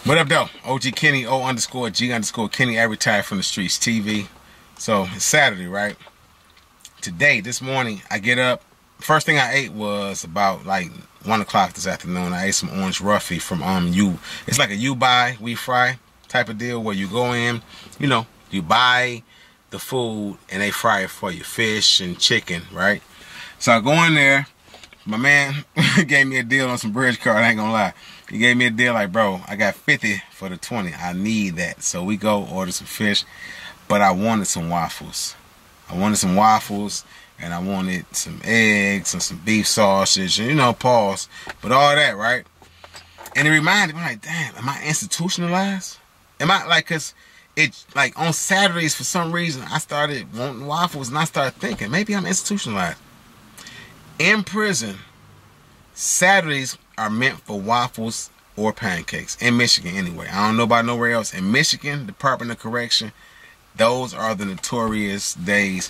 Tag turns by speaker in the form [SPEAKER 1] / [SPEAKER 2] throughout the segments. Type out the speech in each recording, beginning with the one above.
[SPEAKER 1] What up, though? OG Kenny, O_G_ Kenny, I retired from the streets TV. So, it's Saturday, right? Today, this morning, I get up. First thing I ate was about like 1 o'clock this afternoon. I ate some orange roughy from It's like a you buy, we fry type of deal where you go in, you buy the food and they fry it for you. Fish and chicken, right? So I go in there. My man gave me a deal on some bridge card, I ain't gonna lie. He gave me a deal like, bro, I got 50 for the 20. I need that. So we go order some fish, but I wanted some waffles. And I wanted some eggs and some beef sausage and, pause. But all that, right? And it reminded me, like, damn, am I institutionalized? Am I, like, because it, like, on Saturdays, for some reason, I started wanting waffles, and I started thinking, maybe I'm institutionalized. In prison, Saturdays are meant for waffles or pancakes. In Michigan, anyway. I don't know about nowhere else. In Michigan, Department of Correction, those are the notorious days.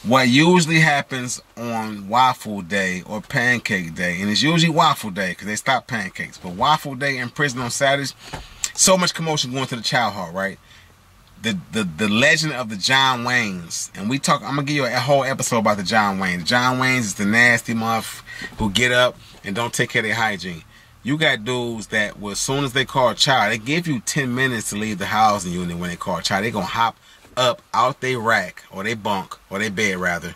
[SPEAKER 1] What usually happens on Waffle Day or Pancake Day, and it's usually Waffle Day because they stop pancakes, but Waffle Day in prison on Saturdays, so much commotion going to the chow hall, right? The legend of the John Waynes, and I'm gonna give you a whole episode about the John Waynes. John Waynes is the nasty muff who get up and don't take care of their hygiene. You got dudes that, as soon as they call chow, they give you 10 minutes to leave the housing unit when they call chow. They gonna hop up out their rack or they bunk or they bed rather,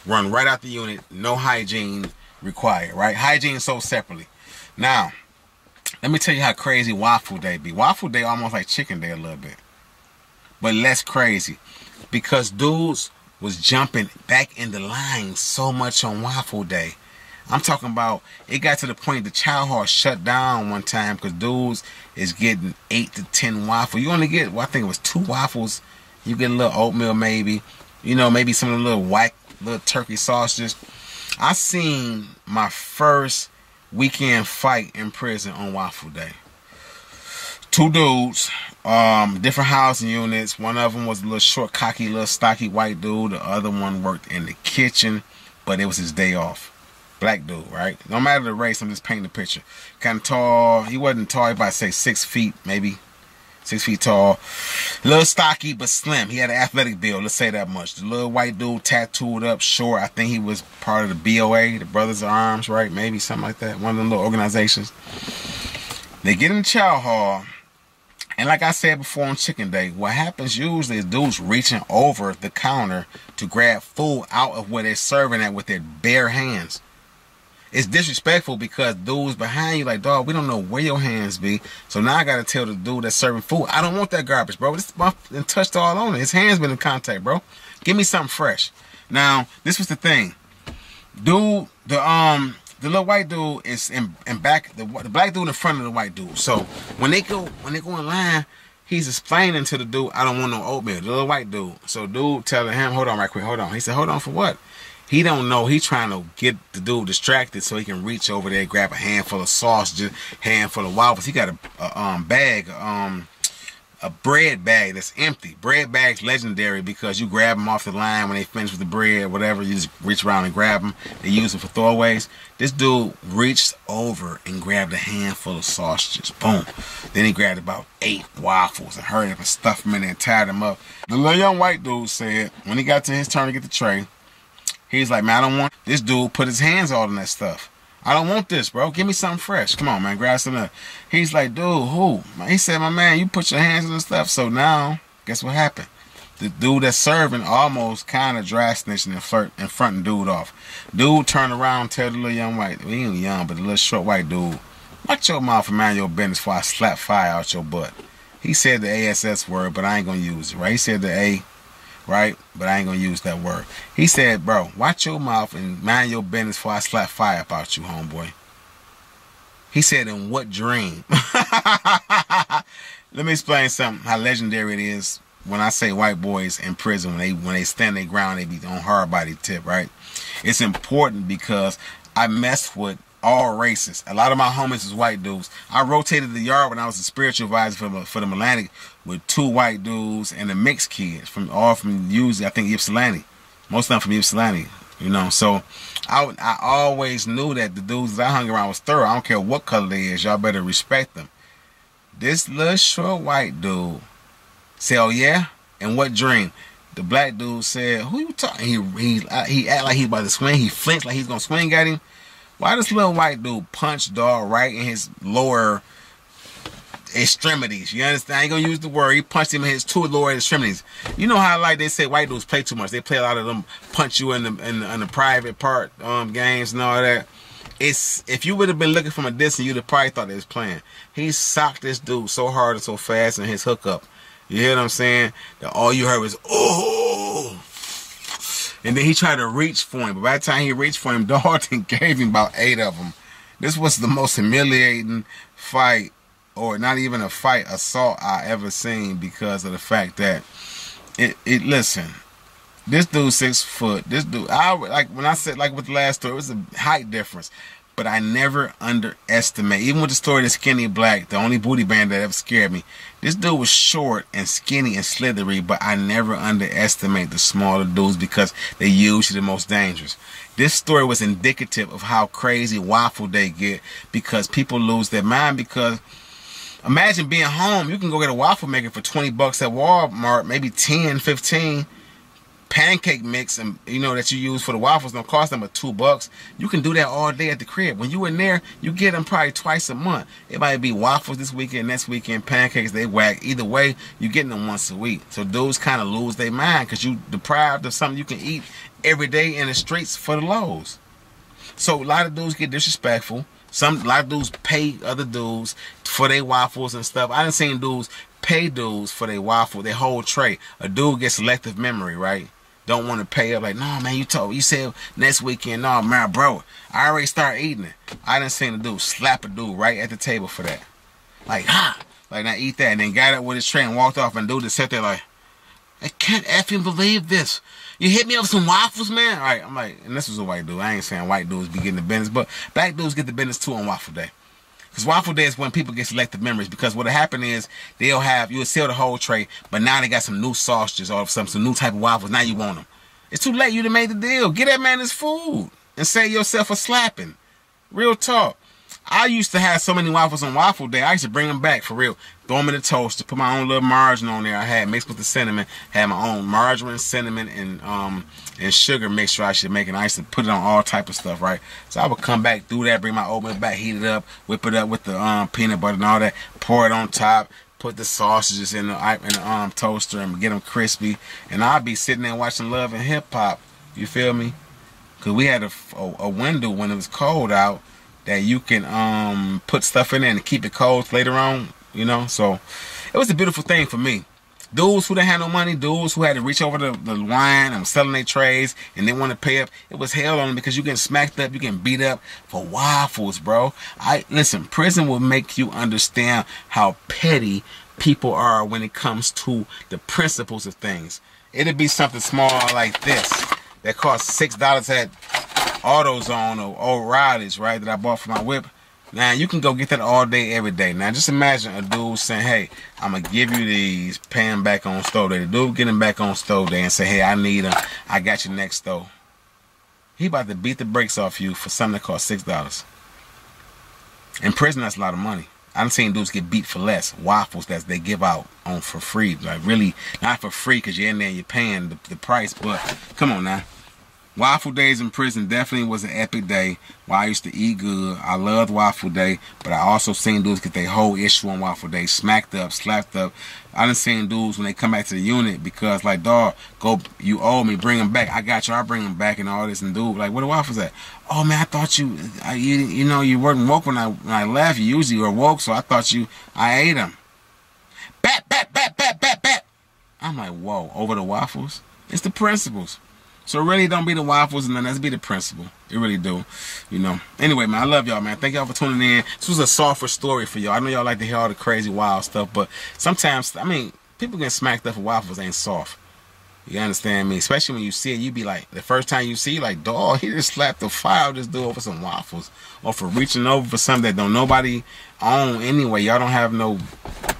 [SPEAKER 1] run right out the unit. No hygiene required, right? Hygiene sold separately. Now, let me tell you how crazy Waffle Day be. Waffle Day almost like Chicken Day a little bit, but less crazy because dudes was jumping back in the line so much on Waffle Day. I'm talking about, it got to the point the chow hall shut down one time because dudes is getting 8 to 10 waffles. You only get, I think it was 2 waffles. You get a little oatmeal maybe. Maybe some of the little turkey sausages. I seen my first weekend fight in prison on Waffle Day. 2 dudes, different housing units. One of them was a little short, cocky, little stocky white dude. The other one worked in the kitchen, but it was his day off. Black dude, right? No matter the race, I'm just painting the picture. Kind of tall. He wasn't tall. He about to say 6 feet, maybe 6 feet tall. A little stocky, but slim. He had an athletic build. Let's say that much. The little white dude, tattooed up, short. I think he was part of the BOA, the Brothers of Arms, right? Maybe something like that. One of them little organizations. They get in the chow hall. And like I said before on Chicken Day, what happens usually is dudes reaching over the counter to grab food out of where they're serving at with their bare hands. It's disrespectful because dudes behind you like, dog, we don't know where your hands be. So now I got to tell the dude that's serving food, I don't want that garbage, bro. This stuff and touched all on it. His hands been in contact, bro. Give me something fresh. Now, this was the thing. Dude, the little white dude is in back, the black dude in front of the white dude. So when they go in line, he's explaining to the dude, I don't want no oatmeal. The little white dude. So dude telling him, hold on right quick, hold on. He said, hold on for what? He don't know. He trying to get the dude distracted so he can reach over there, grab a handful of sausages, handful of waffles. He got a bag, a bread bag that's empty. Bread bag's legendary because you grab them off the line when they finish with the bread, whatever. You just reach around and grab them. They use them for throwaways. This dude reached over and grabbed a handful of sausages. Boom. Then he grabbed about 8 waffles and hurried up and stuffed them in there and tied them up. The little young white dude said when he got to his turn to get the tray, he's like, man, I don't want this dude put his hands all in that stuff. I don't want this, bro. Give me something fresh. Come on, man. Grab something. He's like, dude, who? He said, my man, you put your hands in the stuff. So now, guess what happened? The dude that's serving almost kind of dry snitching and fronting dude off. Dude turned around and tell the little young white, he ain't young, but the little short white dude, watch your mouth and mind your business before I slap fire out your butt. He said the ASS word, but I ain't going to use it, right? He said the A, right? But I ain't gonna use that word. He said, bro, watch your mouth and mind your business before I slap fire about you, homeboy. He said, in what dream? Let me explain something, how legendary it is when I say white boys in prison, when they stand their ground, they be on hard body tip, right? It's important because I mess with all races. A lot of my homies is white dudes. I rotated the yard when I was a spiritual advisor for the Atlantic with 2 white dudes and a mixed kid from usually I think Ypsilanti. Most of them from Ypsilanti, So I always knew that the dudes that I hung around was thorough. I don't care what color they is. Y'all better respect them. This little short white dude said, "Oh yeah, and what dream?" The black dude said, "Who you talking?" He act like he about to swing. He flinched like he's gonna swing at him. Why this little white dude punched dog right in his lower extremities? You understand? I ain't gonna use the word. He punched him in his two lower extremities. You know how like they say white dudes play too much. They play a lot of them punch you in the private part games and all that. It's if you would have been looking from a distance, you'd have probably thought they was playing. He socked this dude so hard and so fast in his hookup. You hear what I'm saying? That all you heard was oh. And then he tried to reach for him. But by the time he reached for him, Dalton gave him about 8 of them. This was the most humiliating fight, or not even a fight, assault I ever seen, because of the fact that listen, this dude 6 foot. This dude, like when I said, like with the last story, it was a height difference. But I never underestimate, even with the story of the skinny black, the only booty band that ever scared me. This dude was short and skinny and slithery, but I never underestimate the smaller dudes because they're usually the most dangerous. This story was indicative of how crazy Waffle Day get, because people lose their mind. Because imagine being home, you can go get a waffle maker for 20 bucks at Walmart, maybe 10, 15. Pancake mix, and you know that you use for the waffles don't cost them but $2. You can do that all day at the crib. When you in there, you get them probably twice a month. It might be waffles this weekend, next weekend pancakes. They whack. Either way, you getting them once a week. So dudes kind of lose their mind because you deprived of something you can eat every day in the streets for the lows. So a lot of dudes get disrespectful. A lot of dudes pay other dudes for their waffles and stuff. I done seen dudes pay dudes for their waffle, their whole tray. A dude gets selective memory, right? Don't want to pay up, like, no, man, you said next weekend. No, man, bro, I already started eating it. I done seen a dude slap a dude right at the table for that. Like, ha! Like, now eat that. And then got up with his tray and walked off, and dude just sat there like, I can't effing believe this. You hit me up with some waffles, man? All right, I'm like, and this was a white dude. I ain't saying white dudes be getting the business, but black dudes get the business too on Waffle Day. Because Waffle Day is when people get selective memories. Because what'll happen is you'll sell the whole tray, but now they got some new sausages or some new type of waffles. Now you want them. It's too late. You done made the deal. Get that man his food and save yourself a slapping. Real talk. I used to have so many waffles on Waffle Day. I used to bring them back for real. Throw them in the toaster. Put my own little margarine on there. I had mixed with the cinnamon. Had my own margarine, cinnamon, and sugar mixture I should make. And I used to put it on all type of stuff, right? So I would come back, do that, bring my oatmeal back, heat it up, whip it up with the peanut butter and all that. Pour it on top. Put the sausages in the toaster and get them crispy. And I'd be sitting there watching Love and Hip Hop. You feel me? Because we had a window when it was cold out that you can put stuff in there and keep it cold later on, you know. So it was a beautiful thing for me. Dudes who didn't have no money, dudes who had to reach over the line and selling their trays and they want to pay up, it was hell on them because you getting smacked up, you getting beat up for waffles, bro. Listen, prison will make you understand how petty people are when it comes to the principles of things. It'd be something small like this that costs $6 at AutoZone or O'Reilly's, right, that I bought for my whip. Now, you can go get that all day, every day. Now, just imagine a dude saying, hey, I'm going to give you these, pay them back on stove day. The dude get them back on stove day and say, hey, I need them. I got you next stove. He about to beat the brakes off you for something that costs $6. In prison, that's a lot of money. I've seen dudes get beat for less. Waffles that they give out on for free. Like, really, not for free because you're in there and you're paying the price. But, come on now. Waffle Days in prison definitely was an epic day where I used to eat good. I loved Waffle Day, but I also seen dudes get their whole issue on Waffle Day, smacked up, slapped up. I done seen dudes when they come back to the unit because, like, dog, go, you owe me, bring them back. I got you, I'll bring them back and all this. And dude, like, where the waffles at? Oh, man, I thought you know, you weren't woke when I left. You usually were woke, so I thought I ate them. Bat, bat, bat, bat, bat, bat. I'm like, whoa, over the waffles? It's the principles. So really don't be the waffles and then let's be the principle. It really do. You know. Anyway, man, I love y'all, man. Thank y'all for tuning in. This was a softer story for y'all. I know y'all like to hear all the crazy, wild stuff, but sometimes, I mean, people getting smacked up for waffles ain't soft. You understand me? Especially when you see it, you be like, the first time you see, like, dog, he just slapped the fire of this dude over some waffles. Or for reaching over for something that don't nobody own anyway. Y'all don't have no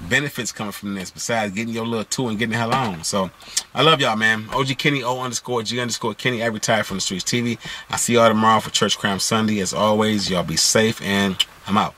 [SPEAKER 1] benefits coming from this besides getting your little tool and getting the hell on. So, I love y'all, man. OG Kenny, O_G_Kenny, I retired from the streets TV. I see y'all tomorrow for Church Crime Sunday. As always, y'all be safe, and I'm out.